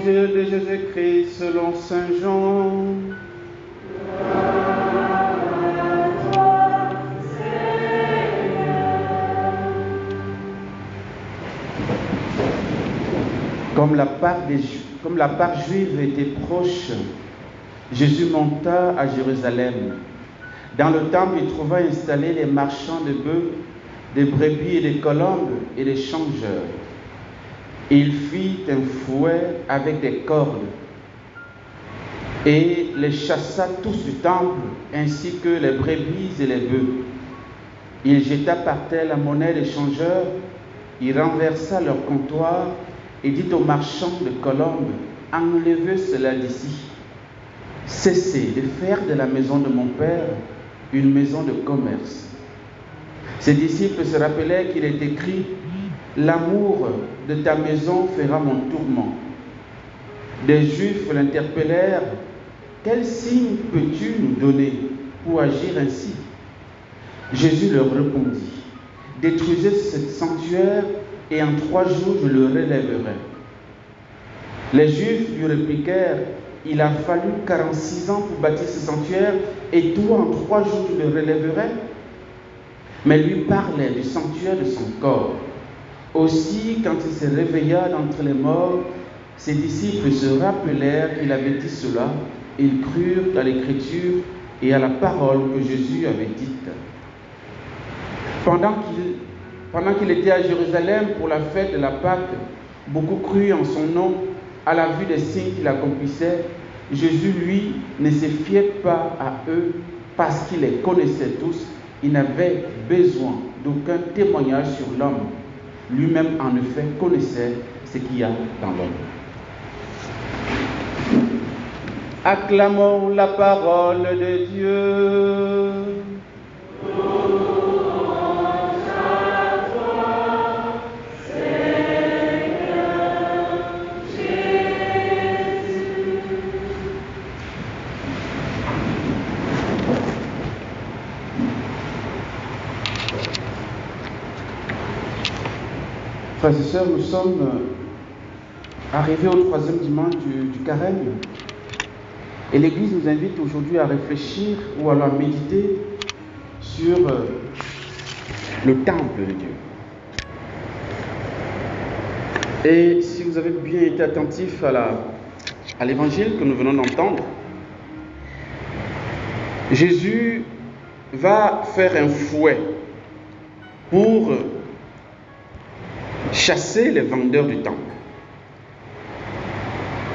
Évangile de Jésus-Christ selon saint Jean. Comme la Pâque juive était proche, Jésus monta à Jérusalem. Dans le temple, il trouva installés les marchands de bœufs, des brebis et des colombes et les changeurs. Il fit un fouet avec des cordes et les chassa tous du temple, ainsi que les brebis et les bœufs. Il jeta par terre la monnaie des changeurs, il renversa leur comptoir et dit aux marchands de colombes, « Enlevez cela d'ici. Cessez de faire de la maison de mon Père une maison de commerce. » Ses disciples se rappelaient qu'il est écrit, « L'amour de ta maison fera mon tourment. » Des Juifs l'interpellèrent, « Quel signe peux-tu nous donner pour agir ainsi ?» Jésus leur répondit, « Détruisez ce sanctuaire et en 3 jours je le relèverai. » Les Juifs lui répliquèrent, « Il a fallu 46 ans pour bâtir ce sanctuaire et toi en 3 jours tu le relèverais ?» Mais lui parlait du sanctuaire de son corps. Aussi, quand il se réveilla d'entre les morts, ses disciples se rappelèrent qu'il avait dit cela. Ils crurent à l'Écriture et à la parole que Jésus avait dite. Pendant qu'il était à Jérusalem pour la fête de la Pâque, beaucoup crurent en son nom à la vue des signes qu'il accomplissait. Jésus, lui, ne se fiait pas à eux parce qu'il les connaissait tous. Il n'avait besoin d'aucun témoignage sur l'homme. Lui-même, en effet, connaissait ce qu'il y a dans l'homme. Acclamons la parole de Dieu. Frères et sœurs, nous sommes arrivés au 3e dimanche du carême et l'Église nous invite aujourd'hui à réfléchir ou à méditer sur le temple de Dieu. Et si vous avez bien été attentif à l'évangile que nous venons d'entendre, Jésus va faire un fouet pour chasser les vendeurs du temple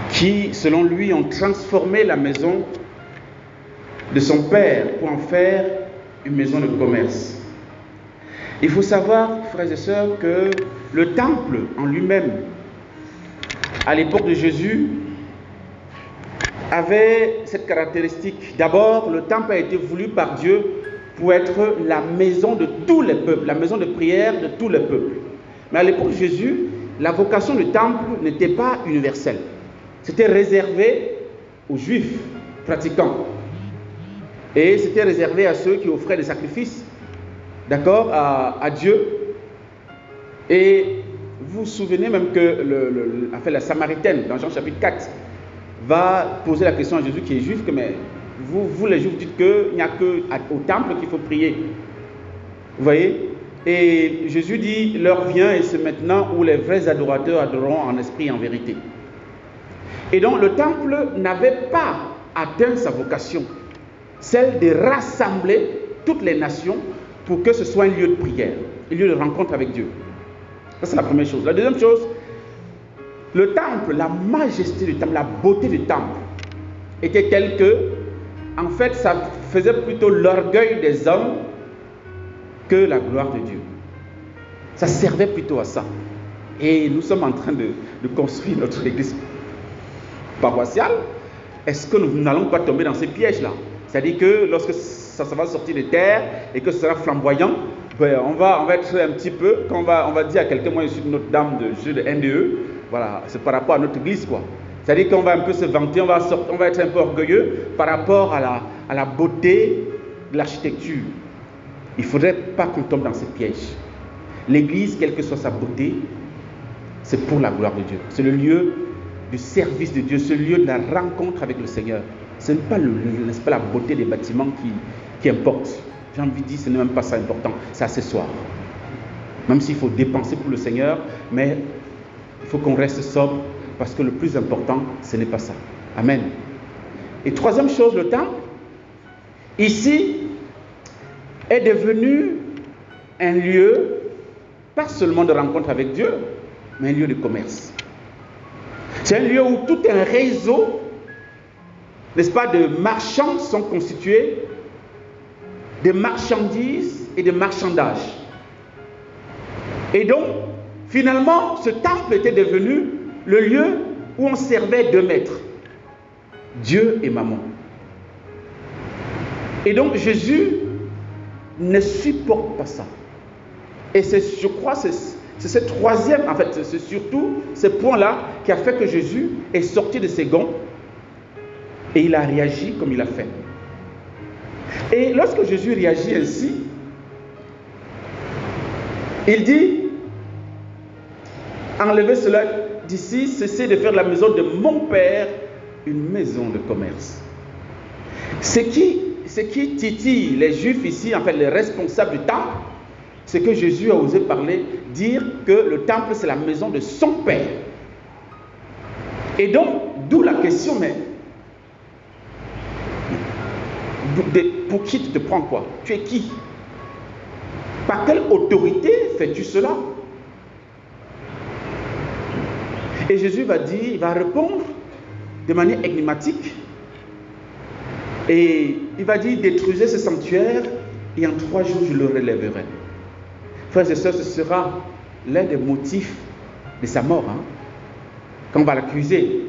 qui, selon lui, ont transformé la maison de son père pour en faire une maison de commerce. Il faut savoir, frères et sœurs, que le temple en lui-même, à l'époque de Jésus, avait cette caractéristique. D'abord, le temple a été voulu par Dieu pour être la maison de tous les peuples, la maison de prière de tous les peuples. Mais à l'époque de Jésus, la vocation du temple n'était pas universelle. C'était réservé aux Juifs pratiquants. Et c'était réservé à ceux qui offraient des sacrifices, d'accord, à Dieu. Et vous vous souvenez même que la Samaritaine, dans Jean chapitre 4, va poser la question à Jésus qui est juif, que mais vous les Juifs dites qu'il n'y a qu'au temple qu'il faut prier. Vous voyez? Et Jésus dit, l'heure vient et c'est maintenant où les vrais adorateurs adoreront en esprit et en vérité. Et donc le temple n'avait pas atteint sa vocation, celle de rassembler toutes les nations pour que ce soit un lieu de prière, un lieu de rencontre avec Dieu. Ça, c'est la première chose. La deuxième chose, le temple, la majesté du temple, la beauté du temple était telle que, en fait, ça faisait plutôt l'orgueil des hommes que la gloire de Dieu. Ça servait plutôt à ça. Et nous sommes en train de construire notre église paroissiale. Est-ce que nous n'allons pas tomber dans ces pièges-là? C'est-à-dire que lorsque ça va sortir de terre et que ce sera flamboyant, ben on va être un petit peu, quand on va dire à quelqu'un, moi je suis Notre-Dame de Dieu de NDE, voilà, c'est par rapport à notre église, quoi. C'est-à-dire qu'on va un peu se vanter, on va être un peu orgueilleux par rapport à la beauté de l'architecture. Il ne faudrait pas qu'on tombe dans ces pièges. L'église, quelle que soit sa beauté, c'est pour la gloire de Dieu. C'est le lieu du service de Dieu, ce lieu de la rencontre avec le Seigneur. Ce n'est pas, n'est-ce pas la beauté des bâtiments qui importe. J'ai envie de dire, ce n'est même pas ça important, c'est accessoire. Même s'il faut dépenser pour le Seigneur, mais il faut qu'on reste sobre, parce que le plus important, ce n'est pas ça. Amen. Et troisième chose, le temple, ici, est devenu un lieu, pas seulement de rencontre avec Dieu, mais un lieu de commerce. C'est un lieu où tout un réseau, n'est-ce pas, de marchands sont constitués, de marchandises et de marchandages. Et donc, finalement, ce temple était devenu le lieu où on servait deux maîtres, Dieu et Mammon. Et donc, Jésus ne supporte pas ça. Et c'est, je crois, c'est ce troisième, en fait, c'est surtout ce point-là qui a fait que Jésus est sorti de ses gonds et il a réagi comme il a fait. Et lorsque Jésus réagit ainsi, il dit, enlevez cela d'ici, cessez de faire la maison de mon Père une maison de commerce. Ce qui titille les Juifs ici, en fait les responsables du temple, c'est que Jésus a osé parler, dire que le temple c'est la maison de son Père. Et donc, d'où la question, mais pour qui tu te prends quoi? Tu es qui? Par quelle autorité fais-tu cela? Et Jésus va dire, il va répondre de manière énigmatique. Et il va dire, détruisez ce sanctuaire et en 3 jours je le relèverai. Frères et sœurs, ce sera l'un des motifs de sa mort. Quand on va l'accuser,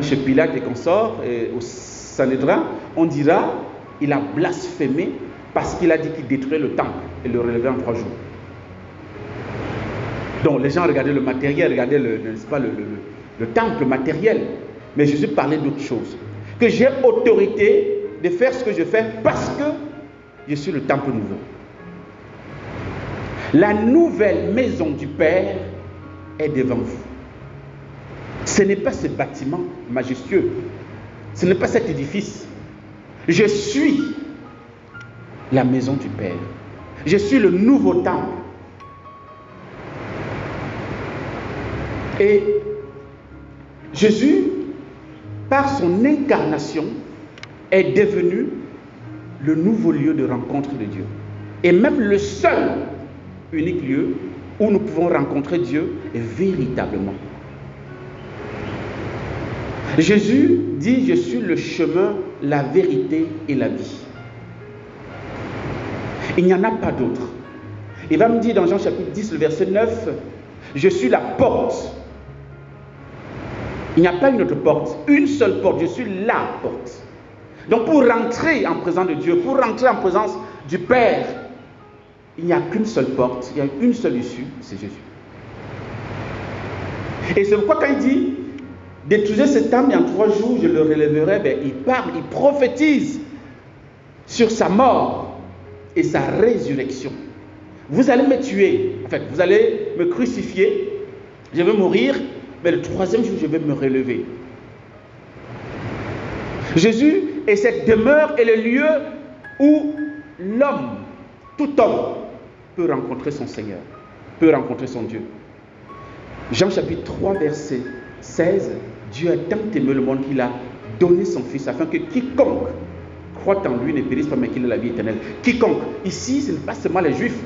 chez Pilate et consorts, et au Sanhédrin, on dira, il a blasphémé parce qu'il a dit qu'il détruirait le temple et le relèverait en 3 jours. Donc les gens regardaient le matériel, regardaient le temple matériel. Mais Jésus parlait d'autre chose. Que j'ai autorité de faire ce que je fais parce que je suis le temple nouveau. La nouvelle maison du Père est devant vous. Ce n'est pas ce bâtiment majestueux. Ce n'est pas cet édifice. Je suis la maison du Père. Je suis le nouveau temple. Et Jésus, par son incarnation, est devenu le nouveau lieu de rencontre de Dieu. Et même le seul, unique lieu où nous pouvons rencontrer Dieu véritablement. Jésus dit, je suis le chemin, la vérité et la vie. Il n'y en a pas d'autre. Il va me dire dans Jean chapitre 10, le verset 9, je suis la porte. Il n'y a pas une autre porte, une seule porte, je suis la porte. Donc pour rentrer en présence de Dieu, pour rentrer en présence du Père, il n'y a qu'une seule porte, il y a une seule issue, c'est Jésus. Et c'est pourquoi quand il dit, détruisez cet temple et en 3 jours je le relèverai, ben, il parle, il prophétise sur sa mort et sa résurrection. Vous allez me tuer, en fait, vous allez me crucifier, je vais mourir, mais le 3e jour, je vais me relever. Jésus est cette demeure et le lieu où l'homme, tout homme, peut rencontrer son Seigneur, peut rencontrer son Dieu. Jean chapitre 3, verset 16, Dieu a tant aimé le monde qu'il a donné son Fils afin que quiconque croit en lui ne périsse pas mais qu'il ait la vie éternelle. Quiconque, ici ce n'est pas seulement les Juifs.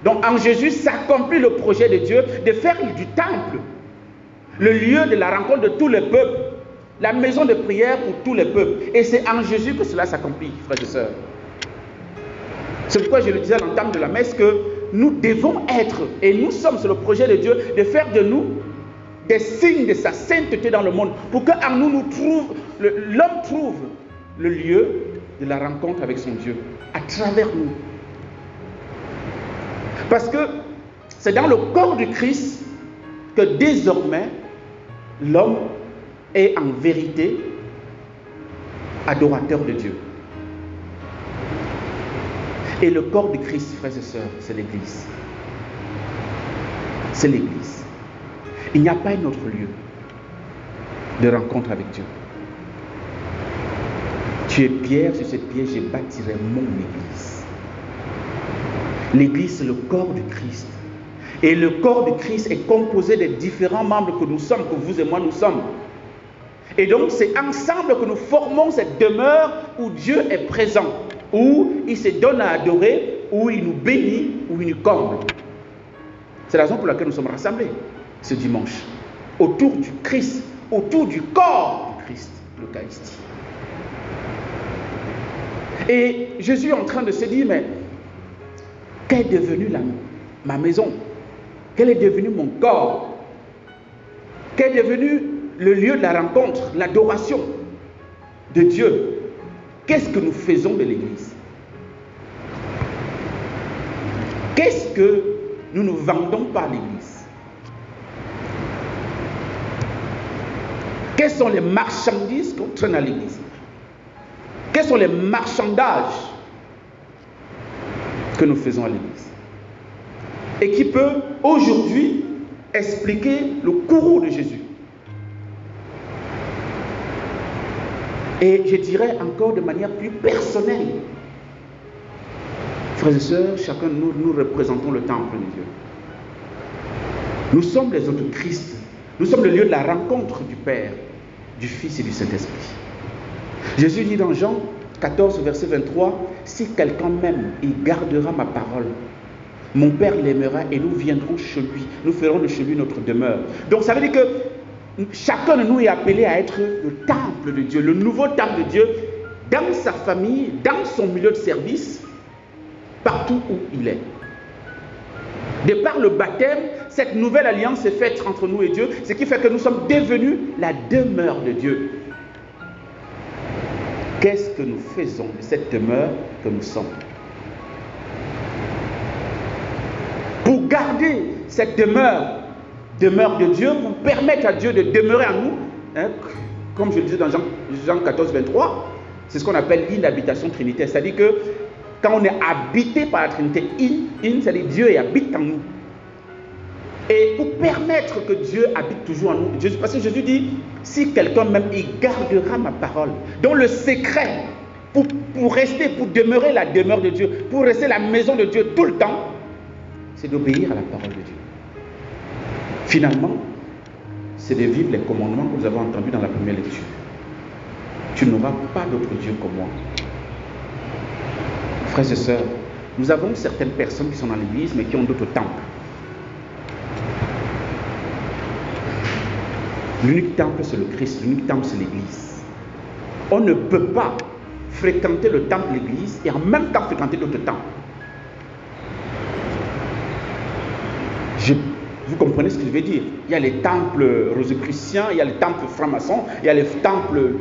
Donc en Jésus s'accomplit le projet de Dieu de faire du temple le lieu de la rencontre de tous les peuples, la maison de prière pour tous les peuples. Et c'est en Jésus que cela s'accomplit, frères et sœurs. C'est pourquoi je le disais à l'entame de la messe que nous devons être, et nous sommes sur le projet de Dieu, de faire de nous des signes de sa sainteté dans le monde, pour qu'en nous, l'homme trouve le lieu de la rencontre avec son Dieu, à travers nous. Parce que c'est dans le corps du Christ que désormais, l'homme est en vérité adorateur de Dieu. Et le corps de Christ, frères et sœurs, c'est l'Église. C'est l'Église. Il n'y a pas un autre lieu. de rencontre avec Dieu. Tu es pierre, sur cette pierre, je bâtirai mon église. L'église, c'est le corps du Christ. Et le corps du Christ est composé des différents membres que nous sommes, que vous et moi nous sommes. Et donc, c'est ensemble que nous formons cette demeure où Dieu est présent, où il se donne à adorer, où il nous bénit, où il nous comble. C'est la raison pour laquelle nous sommes rassemblés ce dimanche, autour du Christ, autour du corps du Christ, l'Eucharistie. Et Jésus est en train de se dire, mais qu'est devenue ma maison? Quel est devenu mon corps? Quel est devenu le lieu de la rencontre, l'adoration de Dieu? Qu'est-ce que nous faisons de l'Église? Qu'est-ce que nous ne vendons pas à l'Église? Quelles sont les marchandises qu'on traîne à l'Église? Quels sont les marchandages que nous faisons à l'Église? Et qui peut aujourd'hui expliquer le courroux de Jésus. Et je dirais encore de manière plus personnelle, frères et sœurs, chacun de nous représentons le temple de Dieu. Nous sommes les autres Christ. Nous sommes le lieu de la rencontre du Père, du Fils et du Saint-Esprit. Jésus dit dans Jean 14, verset 23, « Si quelqu'un m'aime, il gardera ma parole. Mon Père l'aimera et nous viendrons chez lui. Nous ferons de chez lui notre demeure. » Donc ça veut dire que chacun de nous est appelé à être le temple de Dieu, le nouveau temple de Dieu, dans sa famille, dans son milieu de service, partout où il est. De par le baptême, cette nouvelle alliance est faite entre nous et Dieu, ce qui fait que nous sommes devenus la demeure de Dieu. Qu'est-ce que nous faisons de cette demeure que nous sommes? Pour garder cette demeure de Dieu, pour permettre à Dieu de demeurer en nous, comme je le disais dans Jean 14, 23, c'est ce qu'on appelle l'inhabitation trinitaire. C'est-à-dire que quand on est habité par la Trinité, c'est-à-dire Dieu habite en nous. Et pour permettre que Dieu habite toujours en nous, parce que Jésus dit, si quelqu'un m'aime, il gardera ma parole. Donc le secret pour rester, pour demeurer la demeure de Dieu, pour rester la maison de Dieu tout le temps, c'est d'obéir à la parole de Dieu. Finalement, c'est de vivre les commandements que nous avons entendus dans la première lecture. Tu n'auras pas d'autre Dieu que moi. Frères et sœurs, nous avons certaines personnes qui sont dans l'église, mais qui ont d'autres temples. L'unique temple, c'est le Christ. L'unique temple, c'est l'église. On ne peut pas fréquenter le temple de l'église et en même temps fréquenter d'autres temples. Vous comprenez ce que je veux dire? Il y a les temples rosicruciens, il y a les temples francs-maçons, il y a les temples,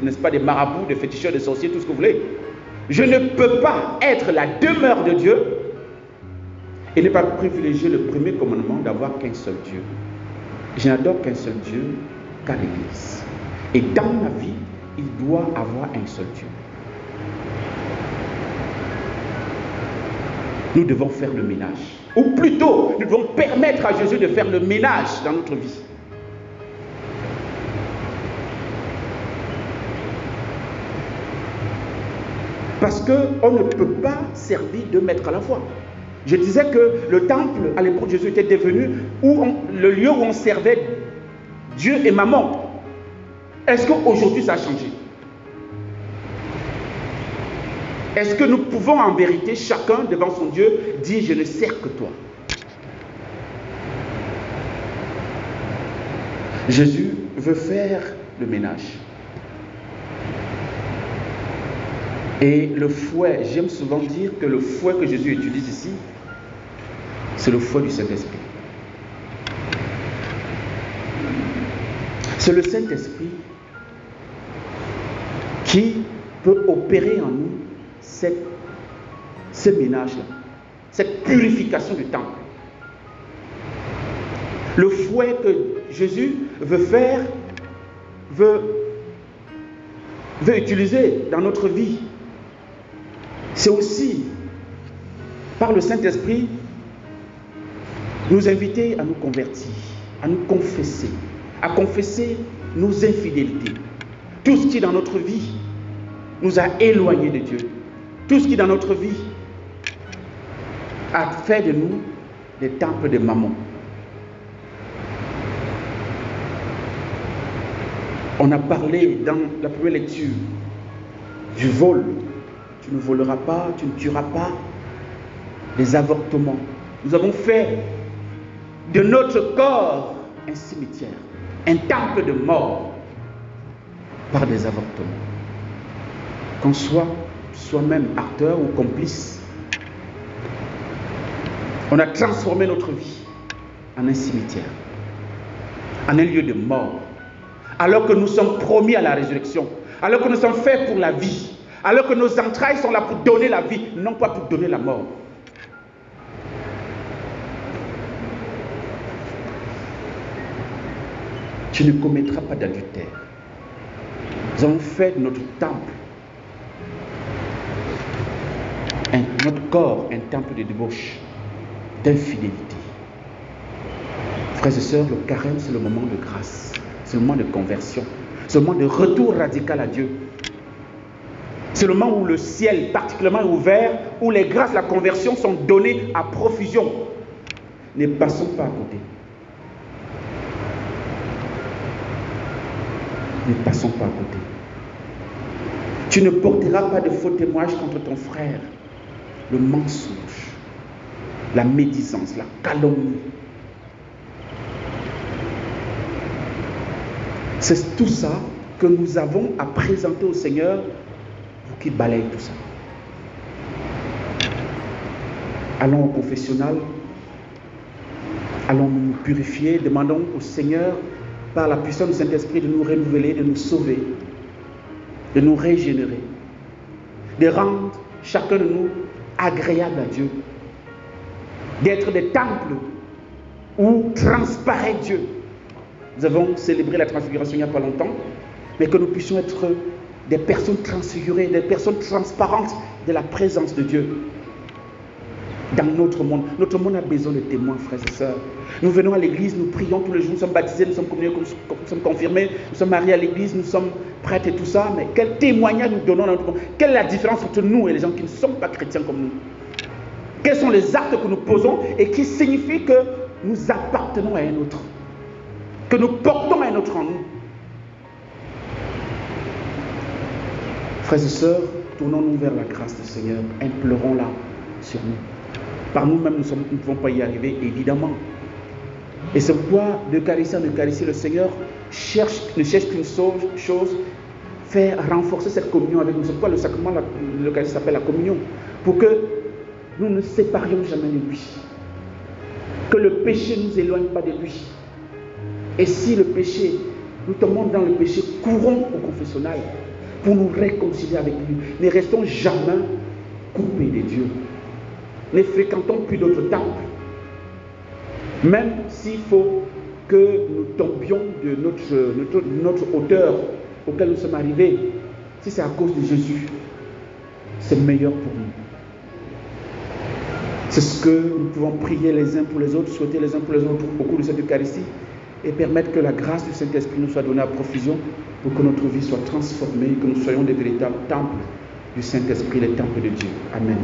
n'est-ce pas, des marabouts, des féticheurs, des sorciers, tout ce que vous voulez. Je ne peux pas être la demeure de Dieu et ne pas privilégier le premier commandement d'avoir qu'un seul Dieu. Je n'adore qu'un seul Dieu qu'à l'église. Et dans ma vie, il doit avoir un seul Dieu. Nous devons faire le ménage. Ou plutôt, nous devons permettre à Jésus de faire le ménage dans notre vie. Parce qu'on ne peut pas servir deux maîtres à la fois. Je disais que le temple, à l'époque de Jésus, était devenu le lieu où on servait Dieu et Maman. Est-ce qu'aujourd'hui ça a changé? Est-ce que nous pouvons en vérité, chacun devant son Dieu, dire je ne sers que toi? Jésus veut faire le ménage. Et le fouet, j'aime souvent dire que le fouet que Jésus utilise ici, c'est le fouet du Saint-Esprit. C'est le Saint-Esprit qui peut opérer en nous ce ménage-là, cette purification du temple. Le fouet que Jésus veut faire, veut utiliser dans notre vie, c'est aussi, par le Saint-Esprit, nous inviter à nous convertir, à nous confesser, à confesser nos infidélités, tout ce qui dans notre vie nous a éloignés de Dieu, tout ce qui dans notre vie a fait de nous des temples de Mammon. On a parlé dans la première lecture du vol. Tu ne voleras pas, tu ne tueras pas. Les avortements. Nous avons fait de notre corps un cimetière, un temple de mort par des avortements. Qu'on soit soi-même acteur ou complice, on a transformé notre vie en un cimetière, en un lieu de mort. Alors que nous sommes promis à la résurrection, alors que nous sommes faits pour la vie, alors que nos entrailles sont là pour donner la vie, non pas pour donner la mort. Tu ne commettras pas d'adultère. Nous avons fait de notre temple, notre corps, un temple de débauche, d'infidélité. Frères et sœurs, le carême, c'est le moment de grâce. C'est le moment de conversion. C'est le moment de retour radical à Dieu. C'est le moment où le ciel particulièrement est ouvert, où les grâces de la conversion sont données à profusion. Ne passons pas à côté. Ne passons pas à côté. Tu ne porteras pas de faux témoignages contre ton frère. Le mensonge, la médisance, la calomnie. C'est tout ça que nous avons à présenter au Seigneur pour qu'il balaye tout ça. Allons au confessionnal, allons nous purifier, demandons au Seigneur, par la puissance du Saint-Esprit, de nous renouveler, de nous sauver, de nous régénérer, de rendre chacun de nous agréable à Dieu, d'être des temples où transparaît Dieu. Nous avons célébré la transfiguration il n'y a pas longtemps, mais que nous puissions être des personnes transfigurées, des personnes transparentes de la présence de Dieu dans notre monde. Notre monde a besoin de témoins, frères et sœurs. Nous venons à l'église, nous prions tous les jours, nous sommes baptisés, nous sommes communiés, nous sommes confirmés, nous sommes mariés à l'église, nous sommes prêtres et tout ça, mais quel témoignage nous donnons dans notre monde? Quelle est la différence entre nous et les gens qui ne sont pas chrétiens comme nous? Quels sont les actes que nous posons et qui signifient que nous appartenons à un autre, que nous portons un autre en nous? Frères et sœurs, tournons-nous vers la grâce du Seigneur, implorons-la sur nous. Par nous-mêmes, nous ne pouvons pas y arriver, évidemment. Et c'est pourquoi, d'Eucharistie en Eucharistie, le Seigneur ne cherche qu'une chose, faire renforcer cette communion avec nous. C'est pourquoi le sacrement de l'Eucharistie s'appelle la communion. Pour que nous ne séparions jamais de lui. Que le péché ne nous éloigne pas de lui. Et si le péché, nous tombons dans le péché, courons au confessionnal pour nous réconcilier avec lui. Ne restons jamais coupés de Dieu. Ne fréquentons plus d'autres temples. Même s'il faut que nous tombions de notre hauteur auquel nous sommes arrivés, si c'est à cause de Jésus, c'est meilleur pour nous. C'est ce que nous pouvons prier les uns pour les autres, souhaiter les uns pour les autres au cours de cette Eucharistie et permettre que la grâce du Saint-Esprit nous soit donnée à profusion pour que notre vie soit transformée, que nous soyons des véritables temples du Saint-Esprit, les temples de Dieu. Amen.